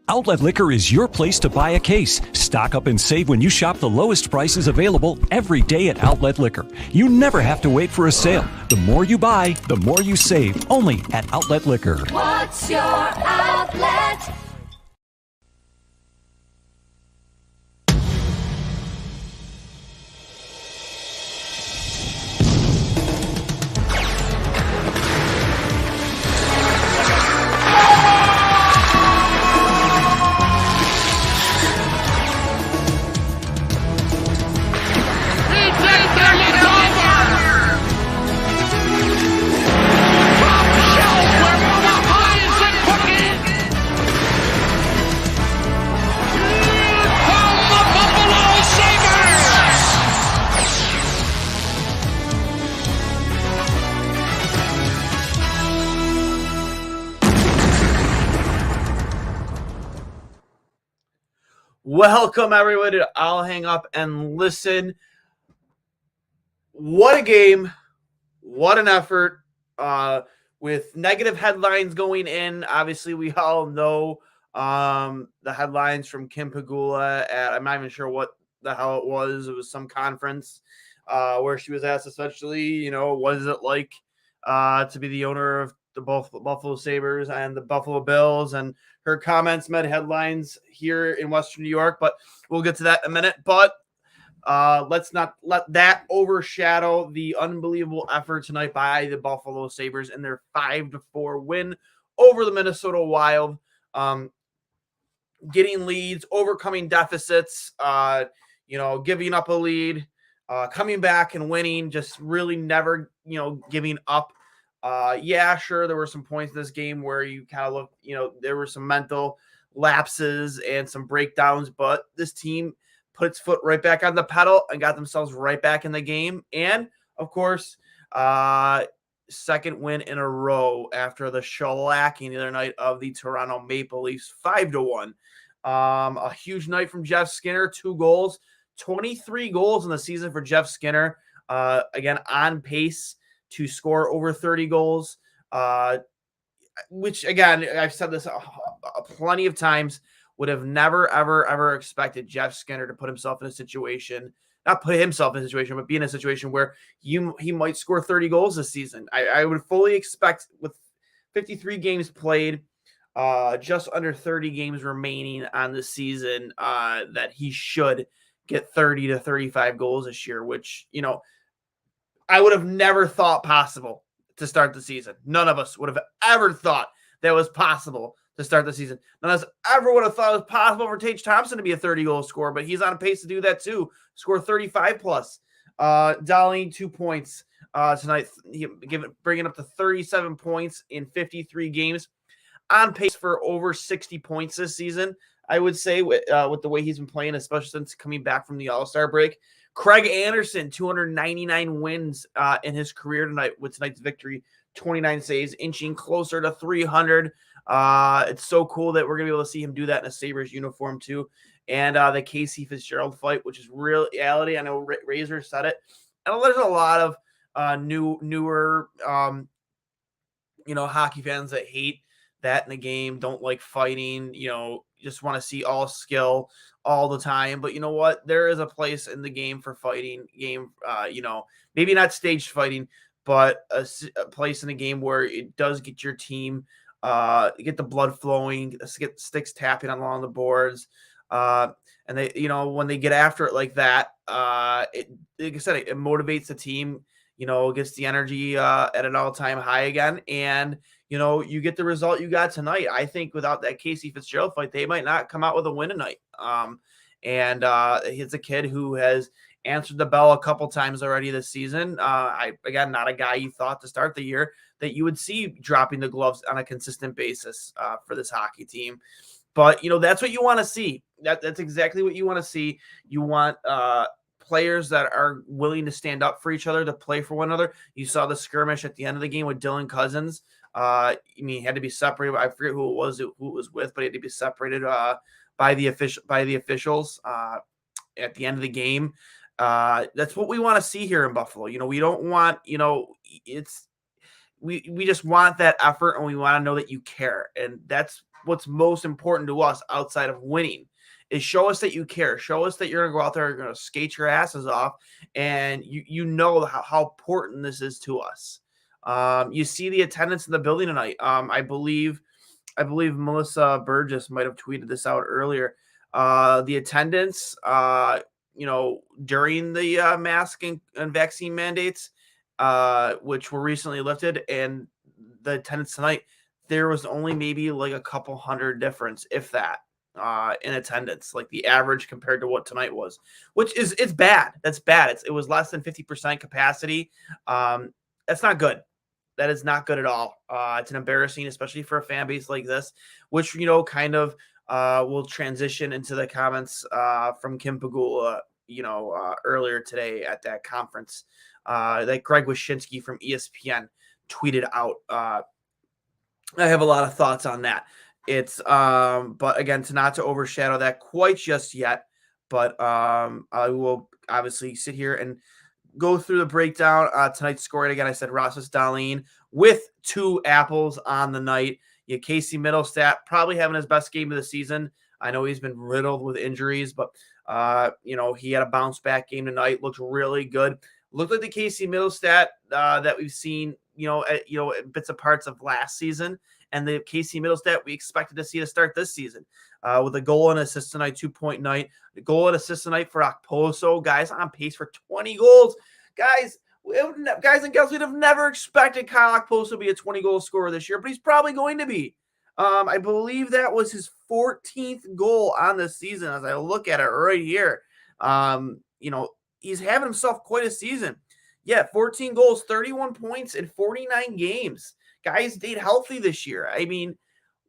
Outlet Liquor is your place to buy a case. Stock up and save when you shop the lowest prices available every day at Outlet Liquor. You never have to wait for a sale. The more you buy, the more you save. Only at Outlet Liquor. What's your outlet? Welcome, everybody, to I'll Hang Up and Listen. What a game. What an effort. With negative headlines going in, obviously we all know the headlines from Kim Pegula at, I'm not even sure what the hell it was. It was some conference where she was asked essentially, what is it like to be the owner of the Buffalo Sabres and the Buffalo Bills, and her comments made headlines here in Western New York, but we'll get to that in a minute. But let's not let that overshadow the unbelievable effort tonight by the Buffalo Sabres in their 5-4 win over the Minnesota Wild. Getting leads, overcoming deficits, giving up a lead, coming back and winning, just really never, giving up. Yeah, sure, there were some points in this game where you kind of look, there were some mental lapses and some breakdowns, but this team put its foot right back on the pedal and got themselves right back in the game. And, of course, second win in a row after the shellacking the other night of the Toronto Maple Leafs, 5-1. A huge night from Jeff Skinner, 2 goals, 23 goals in the season for Jeff Skinner. Again, on pace to score over 30 goals, which, again, I've said this plenty of times, would have never, ever, ever expected Jeff Skinner to put himself in a situation, not put himself in a situation, but be in a situation where he might score 30 goals this season. I would fully expect, with 53 games played, just under 30 games remaining on the season, that he should get 30 to 35 goals this year, which, I would have never thought possible to start the season. None of us would have ever thought that was possible to start the season. None of us ever would have thought it was possible for Tage Thompson to be a 30-goal scorer, but he's on pace to do that too. Score 35 plus. Dahlin, 2 points tonight, bringing up to 37 points in 53 games. On pace for over 60 points this season, I would say, with the way he's been playing, especially since coming back from the All-Star break. Craig Anderson, 299 wins in his career tonight with tonight's victory, 29 saves, inching closer to 300. It's so cool that we're going to be able to see him do that in a Sabres uniform too. And the Casey Fitzgerald fight, which is real reality. I know Razor said it. And there's a lot of newer hockey fans that hate that in the game, don't like fighting, just want to see all skill all the time. But you know what? There is a place in the game for fighting. Maybe not staged fighting, but a place in the game where it does get your team, get the blood flowing, get sticks tapping along the boards. And they, when they get after it like that, like I said, it motivates the team, gets the energy at an all-time high again. And, you get the result you got tonight. I think without that Casey Fitzgerald fight, they might not come out with a win tonight. And he's a kid who has answered the bell a couple times already this season. Again, not a guy you thought to start the year that you would see dropping the gloves on a consistent basis for this hockey team. But, that's what you want to see. That's exactly what you want to see. You want players that are willing to stand up for each other, to play for one another. You saw the skirmish at the end of the game with Dylan Cousins. He had to be separated. I forget who it was with, but he had to be separated by the officials at the end of the game. That's what we want to see here in Buffalo. We don't want, we just want that effort, and we want to know that you care. And that's what's most important to us outside of winning is show us that you care. Show us that you're going to go out there, you're going to skate your asses off, and you know how important this is to us. You see the attendance in the building tonight. I believe Melissa Burgess might have tweeted this out earlier. The attendance, during the mask and vaccine mandates, which were recently lifted, and the attendance tonight, there was only maybe like a couple hundred difference, if that, in attendance, like the average compared to what tonight was, which is it's bad. That's bad. It was less than 50% capacity. That's not good. That is not good at all. It's an embarrassing, especially for a fan base like this, which kind of will transition into the comments from Kim Pagula, earlier today at that conference that Greg Wyshynski from ESPN tweeted out. I have a lot of thoughts on that. It's but again, not to overshadow that quite just yet, but I will obviously sit here and go through the breakdown. Tonight's scoring again, I said Rasmus Dahlin with 2 apples on the night. Casey Middlestat probably having his best game of the season. I know he's been riddled with injuries, but he had a bounce back game tonight. Looked really good. Looked like the Casey Middlestat that we've seen, bits of parts of last season, and the Casey Middlestat we expected to see to start this season, with a goal and assist tonight, 2-point night, the goal and assist tonight for Okposo. Guys on pace for 20 goals. Guys and gals, we'd have never expected Kyle Okposo to be a 20-goal scorer this year, but he's probably going to be. I believe that was his 14th goal on the season as I look at it right here. He's having himself quite a season. Yeah, 14 goals, 31 points in 49 games. Guys stayed healthy this year. I mean,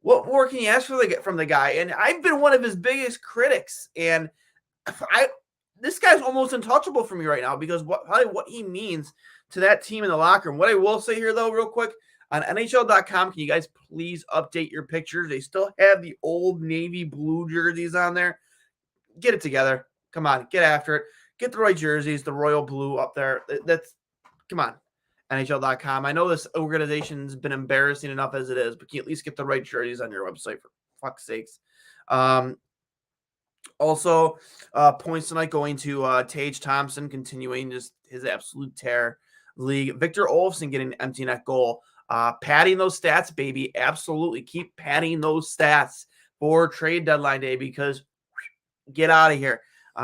what more can you ask from the guy? And I've been one of his biggest critics. And this guy's almost untouchable for me right now because what he means to that team in the locker room. What I will say here, though, real quick, on NHL.com, can you guys please update your pictures? They still have the old navy blue jerseys on there. Get it together. Come on, get after it. Get the right jerseys, the royal blue up there. Come on, NHL.com. I know this organization's been embarrassing enough as it is, but can you at least get the right jerseys on your website, for fuck's sakes? Also, points tonight going to Tage Thompson, continuing just his absolute tear league. Victor Olofsson getting an empty net goal. Padding those stats, baby. Absolutely. Keep padding those stats for trade deadline day because get out of here.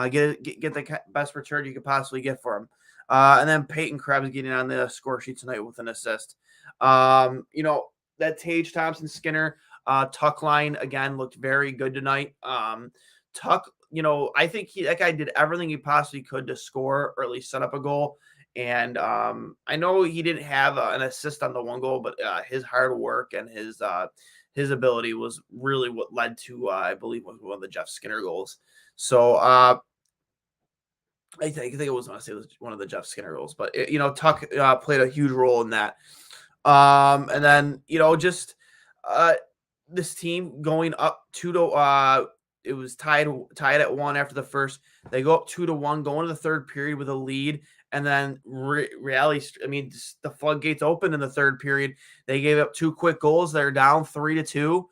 Get the best return you could possibly get for him. And then Peyton Krebs getting on the score sheet tonight with an assist. That Tage Thompson Skinner Tuck line again looked very good tonight. Tuck, I think that guy did everything he possibly could to score or at least set up a goal. And I know he didn't have an assist on the one goal, but his hard work and his ability was really what led to, I believe, one of the Jeff Skinner goals. So I think it was, I want to say it was one of the Jeff Skinner goals, but Tuck played a huge role in that. And then this team going up 2-1. It was tied at 1 after the first. They go up 2-1, go into the third period with a lead, and then the floodgates opened in the third period. They gave up 2 quick goals. They're down 3-2.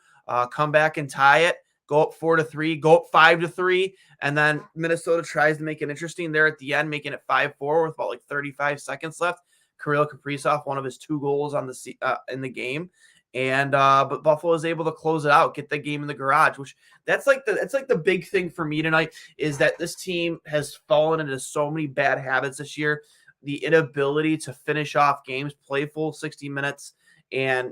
Come back and tie it. Go up 4-3. Go up 5-3, and then Minnesota tries to make it interesting there at the end, making it 5-4 with about 35 seconds left. Kirill Kaprizov, one of his 2 goals on in the game. And but Buffalo is able to close it out, get the game in the garage, which that's like the big thing for me tonight is that this team has fallen into so many bad habits this year. The inability to finish off games, play full 60 minutes, and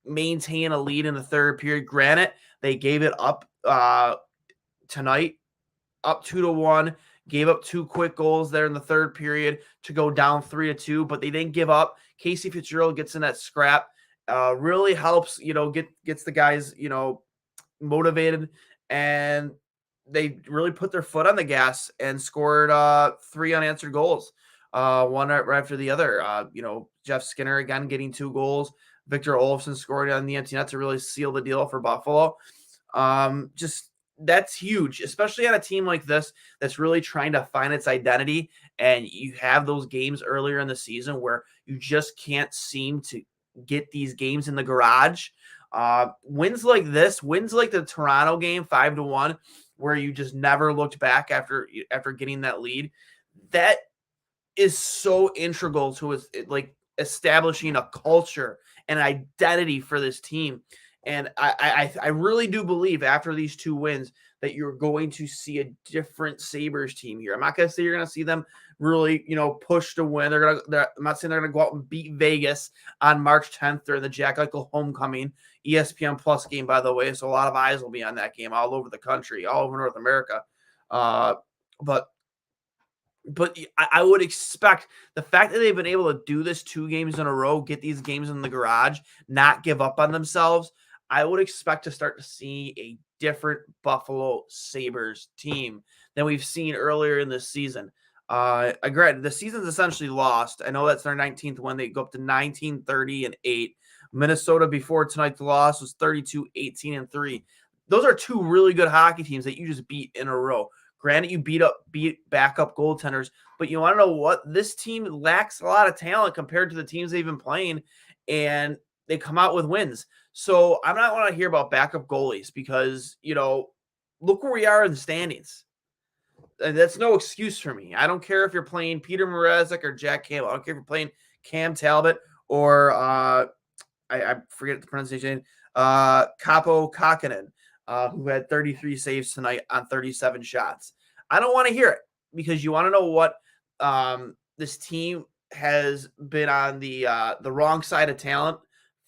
maintain a lead in the third period. Granted, they gave it up tonight, up 2-1. Gave up 2 quick goals there in the third period to go down 3-2, but they didn't give up. Casey Fitzgerald gets in that scrap. Really helps, gets the guys, motivated, and they really put their foot on the gas and scored 3 unanswered goals, one right after the other. Jeff Skinner again getting 2 goals. Victor Olofsson scored on the empty net to really seal the deal for Buffalo. That's huge, especially on a team like this that's really trying to find its identity. And you have those games earlier in the season where you just can't seem to get these games in the garage. Wins like this, wins like the Toronto game 5-1, where you just never looked back after getting that lead. That is so integral to like establishing a culture and identity for this team. And I really do believe after these 2 wins that you're going to see a different Sabres team here. I'm not going to say you're going to see them really, push to win. I'm not saying they're going to go out and beat Vegas on March 10th during the Jack Eichel homecoming ESPN Plus game, by the way. So a lot of eyes will be on that game all over the country, all over North America. But I would expect the fact that they've been able to do this 2 games in a row, get these games in the garage, not give up on themselves, I would expect to start to see a different Buffalo Sabres team than we've seen earlier in this season. Granted, the season's essentially lost. I know that's their 19th win. They go up to 19-30-8. Minnesota before tonight's loss was 32-18-3. Those are 2 really good hockey teams that you just beat in a row. Granted, you beat backup goaltenders, but you want to know what? This team lacks a lot of talent compared to the teams they've been playing, and they come out with wins. So I'm not want to hear about backup goalies because, look where we are in the standings. And that's no excuse for me. I don't care if you're playing Peter Mrazek or Jack Campbell. I don't care if you're playing Cam Talbot or I forget the pronunciation, Capo Kakinen. Who had 33 saves tonight on 37 shots. I don't want to hear it because you want to know what this team has been on the wrong side of talent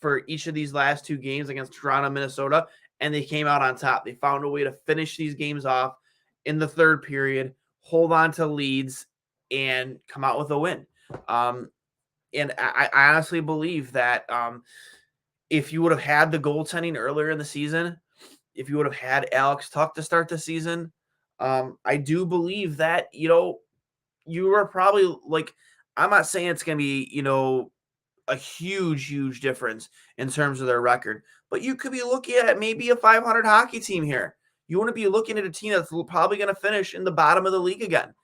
for each of these last 2 games against Toronto, Minnesota, and they came out on top. They found a way to finish these games off in the 3rd period, hold on to leads, and come out with a win. And I honestly believe that if you would have had the goaltending earlier in the season, if you would have had Alex Tuch to start the season, I do believe that, you were probably like, I'm not saying it's going to be, a huge difference in terms of their record, but you could be looking at maybe a 500 hockey team here. You want to be looking at a team that's probably going to finish in the bottom of the league again.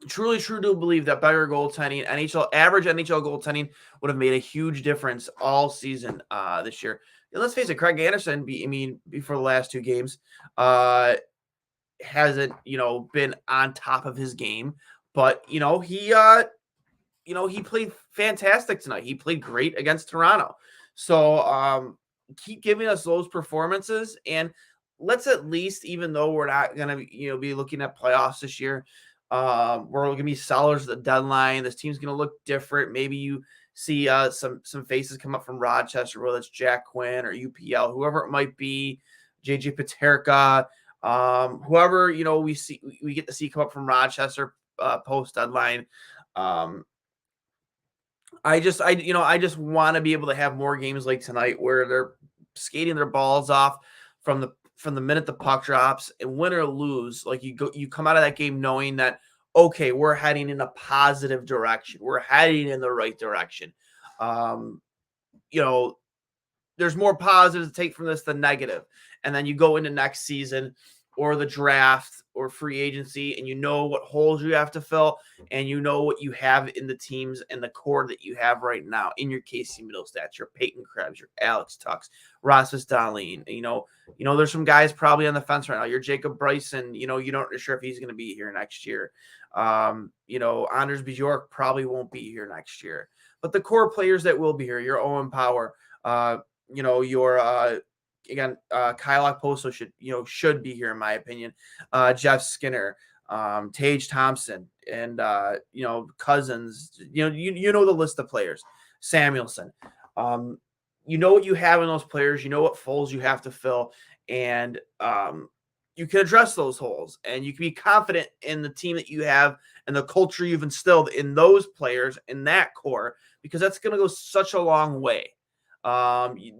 Truly do believe that better goaltending, average NHL goaltending would have made a huge difference all season this year. And let's face it, Craig Anderson, before the last 2 games, hasn't, been on top of his game, but he played fantastic tonight. He played great against Toronto. So keep giving us those performances, and let's at least, even though we're not going to, be looking at playoffs this year, we're going to be sellers at the deadline. This team's going to look different. Maybe you see some faces come up from Rochester, whether it's Jack Quinn or UPL, whoever it might be, JJ Paterka, whoever, we get to see come up from Rochester post deadline. I just want to be able to have more games like tonight where they're skating their balls off from the minute the puck drops, and win or lose, like you come out of that game knowing that, okay, we're heading in a positive direction. We're heading in the right direction. There's more positives to take from this than negative. And then you go into next season or the draft or free agency, and you know what holes you have to fill, and you know what you have in the teams and the core that you have right now. In your Casey Middlestats, your Peyton Krebs, your Alex Tuchs, Rasmus Dahlin. There's some guys probably on the fence right now. Your Jacob Bryson, you don't sure if he's going to be here next year. Anders Bjork probably won't be here next year. But the core players that will be here, your Owen Power, Kyle Okposo should be here in my opinion. Jeff Skinner, Tage Thompson, and Cousins. You know the list of players. Samuelson. You know what you have in those players. You know what holes you have to fill, and you can address those holes, and you can be confident in the team that you have and the culture you've instilled in those players in that core, because that's going to go such a long way.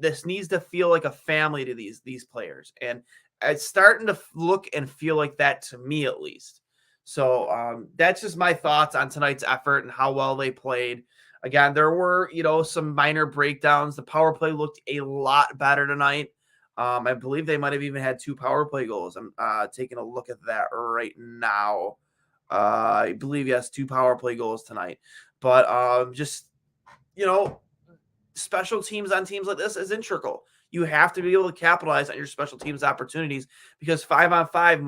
This needs to feel like a family to these players, and it's starting to look and feel like that to me, at least. So that's just my thoughts on tonight's effort and how well they played. Again, there were some minor breakdowns. The power play looked a lot better tonight. I believe they might have even had 2 power play goals. I'm taking a look at that right now. I believe, yes, 2 power play goals tonight. But just special teams on teams like this is integral. You have to be able to capitalize on your special teams opportunities because 5-on-5,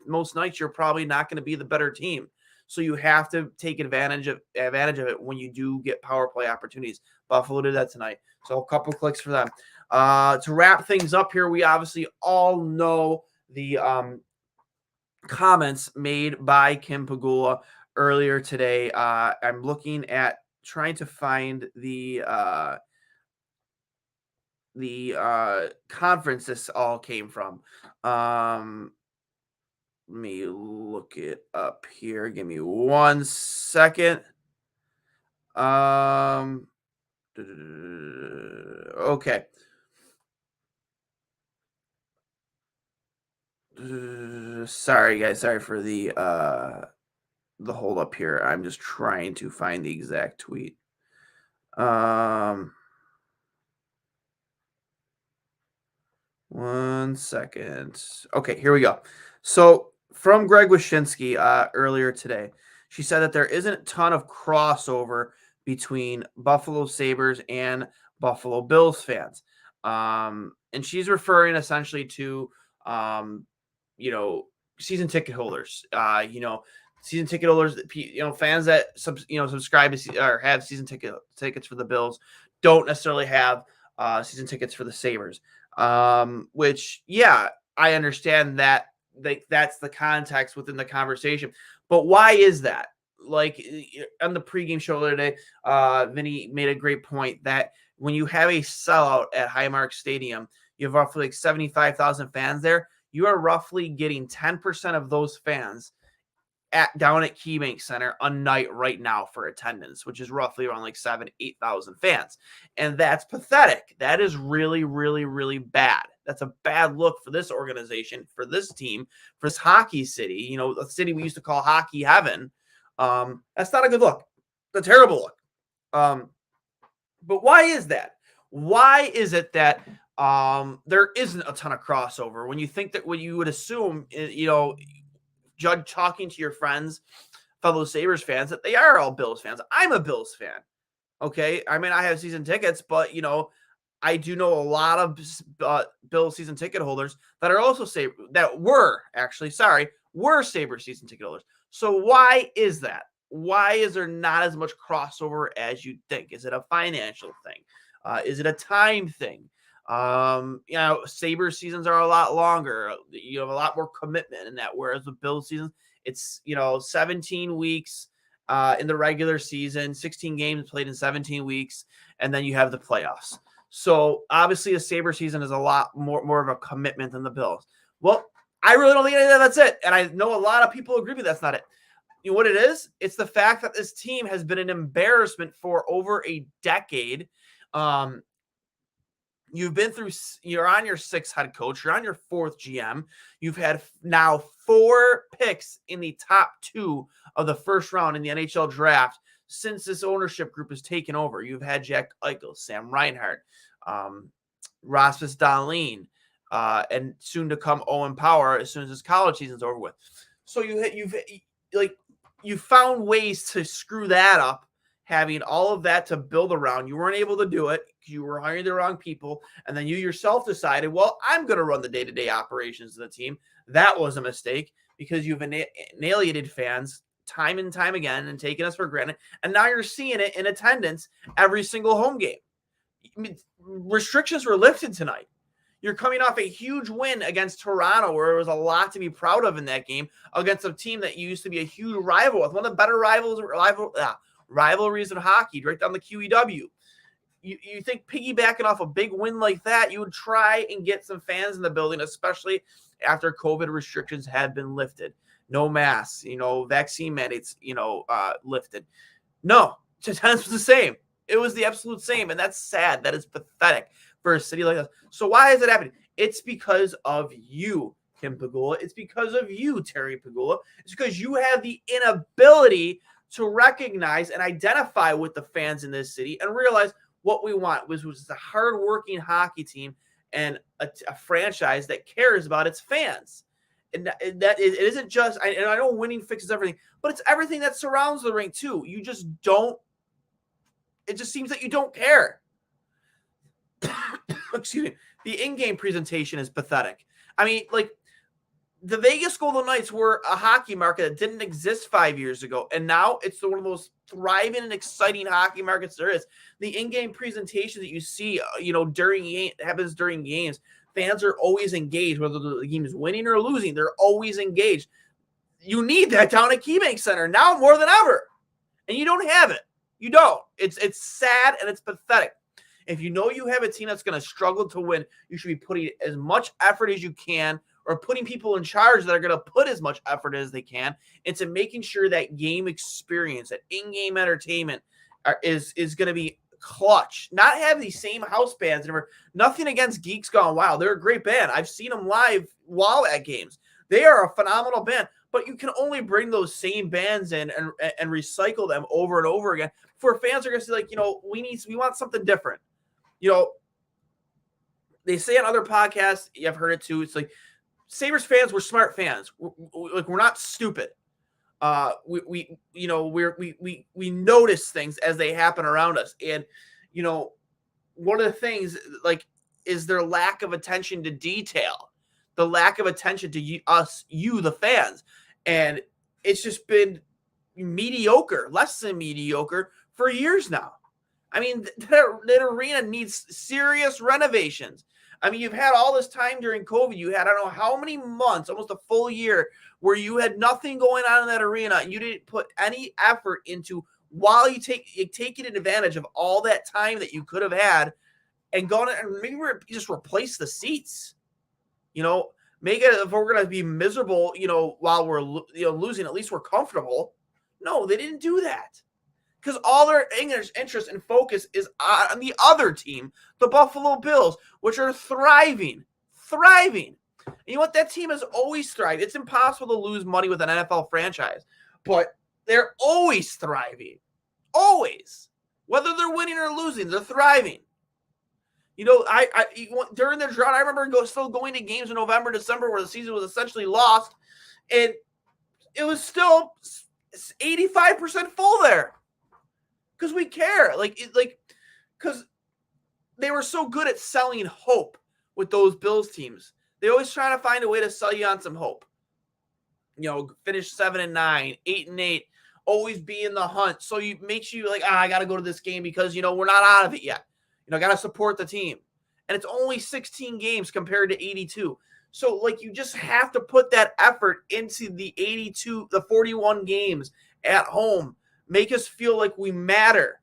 most nights you're probably not going to be the better team. So you have to take advantage of it when you do get power play opportunities. Buffalo did that tonight. So a couple clicks for them. To wrap things up here, we obviously all know the comments made by Kim Pegula earlier today. I'm looking at trying to find the conference this all came from. Let me look it up here. Give me 1 second. Okay. Sorry guys, sorry for the hold up here. I'm just trying to find the exact tweet. 1 second. Okay, here we go. So from Greg Wyshynski earlier today, she said that there isn't a ton of crossover between Buffalo Sabres and Buffalo Bills fans. And she's referring essentially to, season ticket holders, season ticket holders, fans that subscribe to or have season tickets for the Bills don't necessarily have season tickets for the Sabres. Which, yeah, I understand that that's the context within the conversation. But why is that? Like on the pregame show the other day, Vinny made a great point that when you have a sellout at Highmark Stadium, you have roughly like 75,000 fans there. You are roughly getting 10% of those fans down at KeyBank Center a night right now for attendance, which is roughly around like 8,000 fans. And that's pathetic. That is really, really, really bad. That's a bad look for this organization, for this team, for this hockey city, a city we used to call hockey heaven. That's not a good look. It's a terrible look. But why is that? Why is it that there isn't a ton of crossover when you think that what you would assume, Judge talking to your friends, fellow Sabres fans, that they are all Bills fans. I'm a Bills fan. Okay. I mean, I have season tickets, but I do know a lot of Bills season ticket holders that are also were Sabres season ticket holders. So why is that? Why is there not as much crossover as you think? Is it a financial thing? Is it a time thing? Sabres seasons are a lot longer. You have a lot more commitment in that. Whereas the Bills season, it's 17 weeks in the regular season, 16 games played in 17 weeks, and then you have the playoffs. So obviously the Sabres season is a lot more of a commitment than the Bills. Well, I really don't think that's it. And I know a lot of people agree with that's not it. You know what it is? It's the fact that this team has been an embarrassment for over a decade. You're on your 6th head coach. You're on your 4th GM. You've had now 4 picks in the top 2 of the first round in the NHL draft since this ownership group has taken over. You've had Jack Eichel, Sam Reinhart, Rasmus Dahlin, and soon to come Owen Power as soon as his college season's over with. So you've found ways to screw that up, having all of that to build around. You weren't able to do it because you were hiring the wrong people. And then you yourself decided, well, I'm going to run the day-to-day operations of the team. That was a mistake because you've alienated fans time and time again and taken us for granted. And now you're seeing it in attendance every single home game. I mean, restrictions were lifted tonight. You're coming off a huge win against Toronto, where there was a lot to be proud of in that game against a team that used to be a huge rival with one of the better rivalries in hockey, right down the QEW. You think piggybacking off a big win like that, you would try and get some fans in the building, especially after COVID restrictions had been lifted. No masks, vaccine mandates, lifted. No, attendance was the same. It was the absolute same, and that's sad. That is pathetic for a city like this. So why is it happening? It's because of you, Kim Pegula. It's because of you, Terry Pegula. It's because you have the inability to recognize and identify with the fans in this city and realize what we want was a hardworking hockey team and a franchise that cares about its fans. And that it isn't just, and I know winning fixes everything, but it's everything that surrounds the rink too. You just don't, it just seems that you don't care. excuse me, the in-game presentation is pathetic. I mean, like, the Vegas Golden Knights were a hockey market that didn't exist 5 years ago, and now it's one of the most thriving and exciting hockey markets there is. The in-game presentation that you see, happens during games. Fans are always engaged, whether the game is winning or losing. They're always engaged. You need that down at KeyBank Center now more than ever, and you don't have it. You don't. It's sad and it's pathetic. If you know you have a team that's going to struggle to win, you should be putting as much effort as you can, or putting people in charge that are going to put as much effort as they can into making sure that game experience, that in-game entertainment is going to be clutch. Not have these same house bands. Nothing against Geeks Gone Wild. They're a great band. I've seen them live while at games. They are a phenomenal band, but you can only bring those same bands in and recycle them over and over again. For fans are going to say, like, we want something different. They say on other podcasts, I've heard it too, it's like, Sabres fans, we're smart fans. We're not stupid. We notice things as they happen around us. And, one of the things, like, is their lack of attention to detail, the lack of attention to you, the fans. And it's just been mediocre, less than mediocre for years now. I mean, that arena needs serious renovations. I mean, you've had all this time during COVID. You had, I don't know how many months, almost a full year, where you had nothing going on in that arena, and you didn't put any effort into while you taking advantage of all that time that you could have had, and gone and maybe just replace the seats. Make it, if we're going to be miserable, while we're losing, at least we're comfortable. No, they didn't do that. Because all their interest and focus is on the other team, the Buffalo Bills, which are thriving. And you know what? That team has always thrived. It's impossible to lose money with an NFL franchise, but they're always thriving. Always. Whether they're winning or losing, they're thriving. During the drought, I remember still going to games in November, December, where the season was essentially lost, and it was still 85% full there. Because we care, because they were so good at selling hope with those Bills teams. They always try to find a way to sell you on some hope. Finish 7-9, 8-8, always be in the hunt. So makes you like, I got to go to this game because we're not out of it yet. Got to support the team, and it's only 16 games compared to 82. So you just have to put that effort into the 41 games at home. Make us feel like we matter.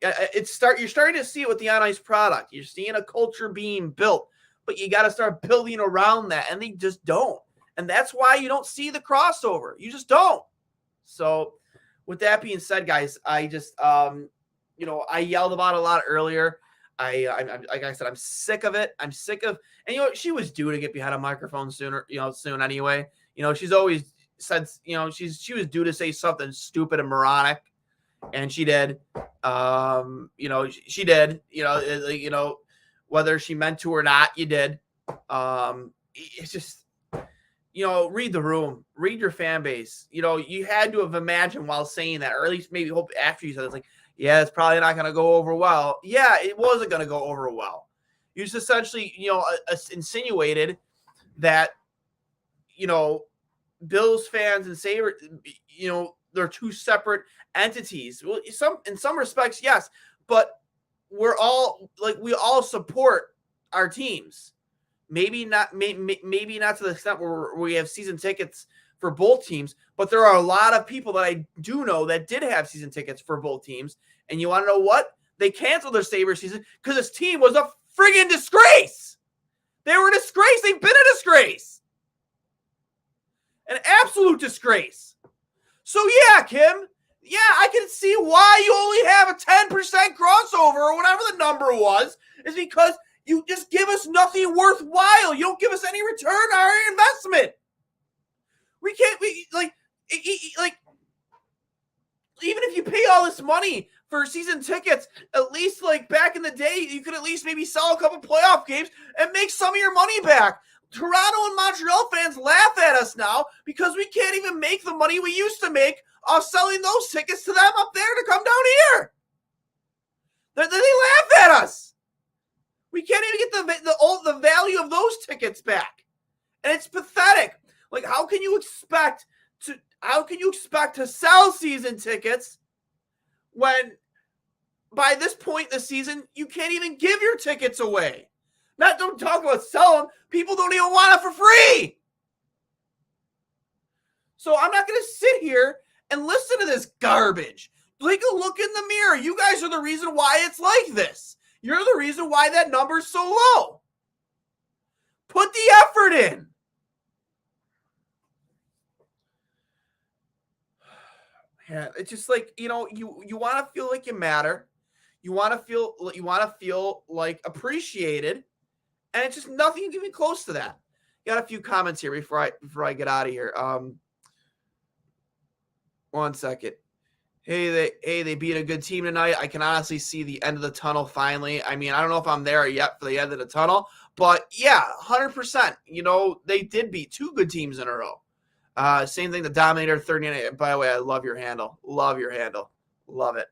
You're starting to see it with the on-ice product. You're seeing a culture being built, but you got to start building around that, and they just don't. And that's why you don't see the crossover. You just don't. So with that being said, guys, I just, I yelled about it a lot earlier. Like I said, I'm sick of it. I'm sick of, and she was due to get behind a microphone soon anyway. She's always said, she was due to say something stupid and moronic, and she did. She did. Whether she meant to or not, you did. It's just, read the room, read your fan base. You had to have imagined while saying that, or at least maybe hope after you said it, it's like, yeah, it's probably not going to go over well. Yeah, it wasn't going to go over well. You just essentially, insinuated that, Bills fans and Sabres, they're two separate entities. Well, in some respects, yes, but we all support our teams. Maybe not to the extent where we have season tickets for both teams, but there are a lot of people that I do know that did have season tickets for both teams. And you want to know what? They canceled their Sabres season because this team was a friggin' disgrace. They were a disgrace. They've been a disgrace. An absolute disgrace. So yeah, Kim, I can see why you only have a 10% crossover or whatever the number was, is because you just give us nothing worthwhile. You don't give us any return on our investment. Even if you pay all this money for season tickets, at least back in the day, you could at least maybe sell a couple playoff games and make some of your money back. Toronto and Montreal fans laugh at us now because we can't even make the money we used to make off selling those tickets to them up there to come down here. They laugh at us. We can't even get the value of those tickets back. And it's pathetic. Like, how can you expect to sell season tickets when by this point in the season you can't even give your tickets away? Don't talk about selling them. People don't even want it for free. So I'm not going to sit here and listen to this garbage. Take a look in the mirror. You guys are the reason why it's like this. You're the reason why that number's so low. Put the effort in. Yeah, it's just like, you want to feel like you matter. You want to feel like appreciated, and it's just nothing even close to that. Got a few comments here before I get out of here. One second. Hey, they beat a good team tonight. I can honestly see the end of the tunnel finally. I mean, I don't know if I'm there yet for the end of the tunnel, but yeah, 100%. They did beat two good teams in a row. Same thing, the Dominator 39. By the way, I love your handle. Love your handle. Love it.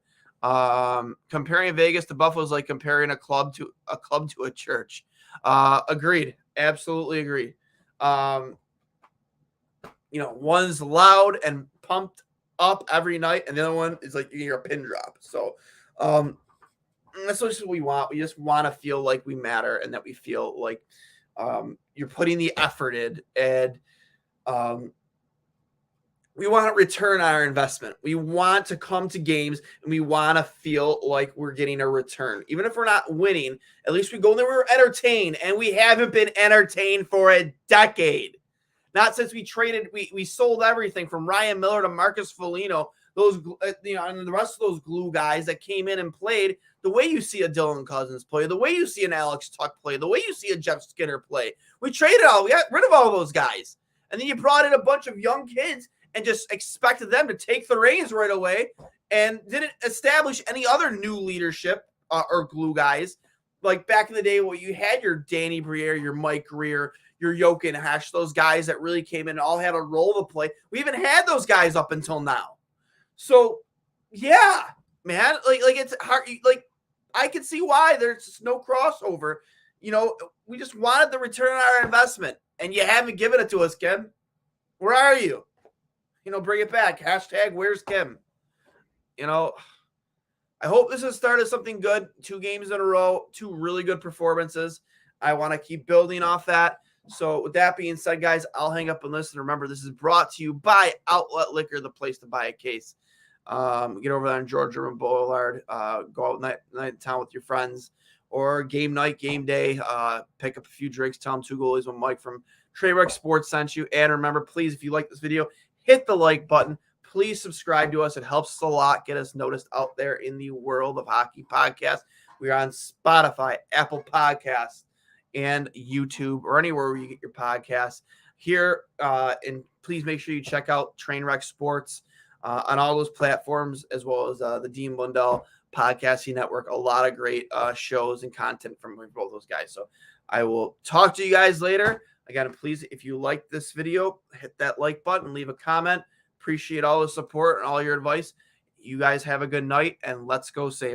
Comparing Vegas to Buffalo is like comparing a club to a church. Agreed. Absolutely agreed. One's loud and pumped up every night, and the other one is like you hear a pin drop. So that's what we want. We just want to feel like we matter and that we feel like you're putting the effort in, and we want to return on our investment. We want to come to games and we want to feel like we're getting a return. Even if we're not winning, at least we go there, we're entertained, and we haven't been entertained for a decade. Not since we sold everything from Ryan Miller to Marcus Foligno, those, and the rest of those glue guys that came in and played the way you see a Dylan Cousins play, the way you see an Alex Tuck play, the way you see a Jeff Skinner play. We got rid of all those guys. And then you brought in a bunch of young kids and just expected them to take the reins right away and didn't establish any other new leadership or glue guys. Like back in the day, you had your Danny Briere, your Mike Greer, your Jochen Hesch, those guys that really came in and all had a role to play. We even had those guys up until now. So, yeah, man, like it's hard. Like, I can see why there's just no crossover. We just wanted the return on our investment, and you haven't given it to us, Kim. Where are you? Bring it back. Hashtag where's Kim? I hope this has started something good. 2 games in a row, 2 really good performances. I want to keep building off that. So with that being said, guys, I'll hang up and listen. Remember, this is brought to you by Outlet Liquor, the place to buy a case. Get over there on Georgia and Boulevard. Go out night in town with your friends, or game night, game day. Pick up a few drinks. Tell them 2 goalies with Mike from Trademark Sports sent you. And remember, please, if you like this video, hit the like button. Please subscribe to us. It helps us a lot. Get us noticed out there in the world of hockey podcasts. We are on Spotify, Apple Podcasts, and YouTube, or anywhere where you get your podcasts here. And please make sure you check out Trainwreck Sports on all those platforms, as well as the Dean Lundell Podcasting Network. A lot of great shows and content from both those guys. So I will talk to you guys later. Again, please, if you like this video, hit that like button, leave a comment. Appreciate all the support and all your advice. You guys have a good night, and let's go Sabres.